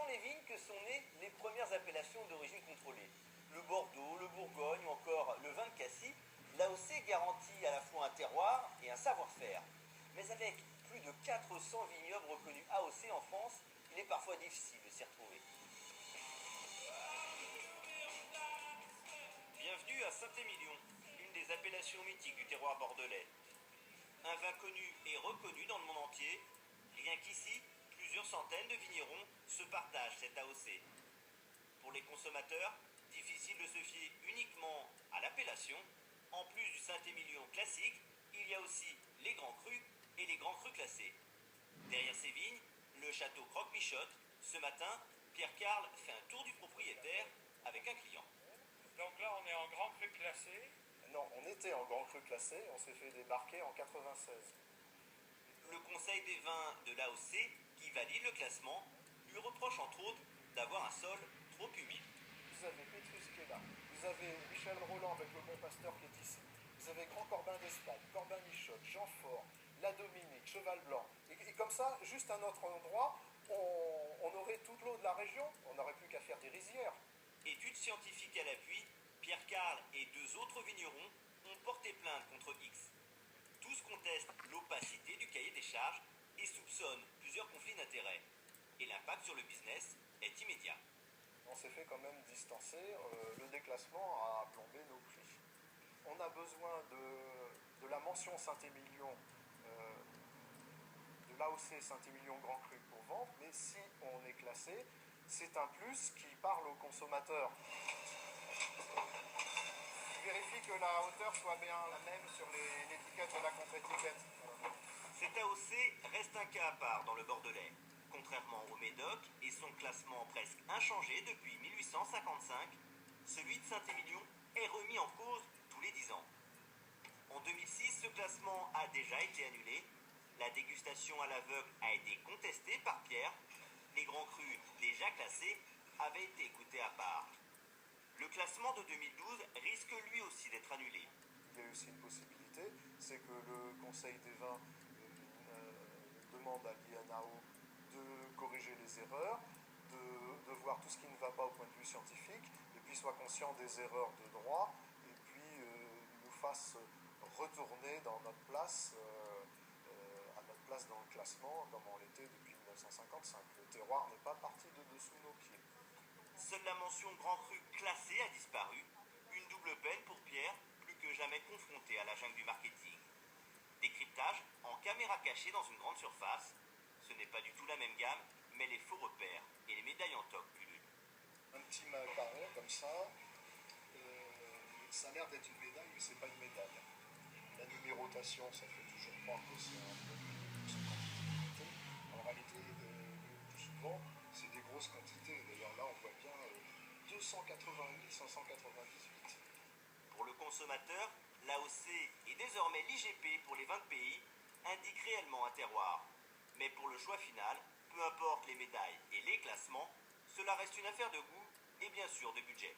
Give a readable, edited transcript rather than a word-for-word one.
les vignes que sont nées les premières appellations d'origine contrôlée. Le Bordeaux, le Bourgogne ou encore le vin de Cassis, l'AOC garantit à la fois un terroir et un savoir-faire. Mais avec plus de 400 vignobles reconnus AOC en France, il est parfois difficile de s'y retrouver. Bienvenue à Saint-Émilion, une des appellations mythiques du terroir bordelais. Un vin connu et reconnu dans le monde entier, rien qu'ici, plusieurs centaines de vignerons se partagent cette AOC. Pour les consommateurs, difficile de se fier uniquement à l'appellation. En plus du Saint-Émilion classique, il y a aussi les grands crus et les grands crus classés. Derrière ces vignes, le château Croque-Michotte. Ce matin, Pierre-Carl fait un tour du propriétaire avec un client. Donc là, on est en grand cru classé. Non, on était en grand cru classé, on s'est fait débarquer en 96. Le conseil des vins de l'AOC, qui valide le classement, lui reproche entre autres d'avoir un sol trop humide. Vous avez Pétrus qui est là, vous avez Michel Roland avec le Bon Pasteur qui est ici, vous avez Grand Corbin d'Espagne, Corbin Michotte, Jean Fort, La Dominique, Cheval Blanc. Et comme ça, juste à notre endroit, on aurait toute l'eau de la région, on n'aurait plus qu'à faire des rizières. Études scientifiques à l'appui, Pierre-Carl et deux autres vignerons ont porté plainte contre X. Tous contestent l'opacité du cahier des charges et soupçonnent plusieurs conflits d'intérêts. Et l'impact sur le business est immédiat. On s'est fait quand même distancer, le déclassement a plombé nos prix. On a besoin de la mention Saint-Émilion, de l'AOC Saint-Émilion Grand Cru pour vendre, mais si on est classé, c'est un plus qui parle aux consommateurs. Vérifie que la hauteur soit bien la même sur l'étiquette de la contre-étiquette. Cette AOC reste un cas à part dans le Bordelais. Contrairement au Médoc et son classement presque inchangé depuis 1855, celui de Saint-Émilion est remis en cause tous les 10 ans. En 2006, ce classement a déjà été annulé. La dégustation à l'aveugle a été contestée par Pierre. Les grands crus déjà classés avaient été écoutés à part. Le classement de 2012 risque lui aussi d'être annulé. Il y a aussi une possibilité, c'est que le Conseil des vins demande à l'INAO de corriger les erreurs, de voir tout ce qui ne va pas au point de vue scientifique, et puis soit conscient des erreurs de droit, et puis nous fasse retourner dans notre place, à notre place dans le classement, comme on l'était depuis 1955. Le terroir n'est pas parti de dessous nos pieds. Seule la mention Grand Cru classé a disparu. Une double peine pour Pierre, plus que jamais confronté à la jungle du marketing. Décryptage en caméra cachée dans une grande surface. Ce n'est pas du tout la même gamme, mais les faux repères et les médailles en toc pullulent. Un petit macaron comme ça, ça a l'air d'être une médaille, mais c'est pas une médaille. La numérotation, ça fait toujours croire que c'est un produit de quantité. En réalité, le plus souvent, c'est des grosses quantités. D'ailleurs, là, on voit bien 288, 598. Pour le consommateur, l'AOC et désormais l'IGP pour les 20 pays indiquent réellement un terroir. Mais pour le choix final, peu importe les médailles et les classements, cela reste une affaire de goût et bien sûr de budget.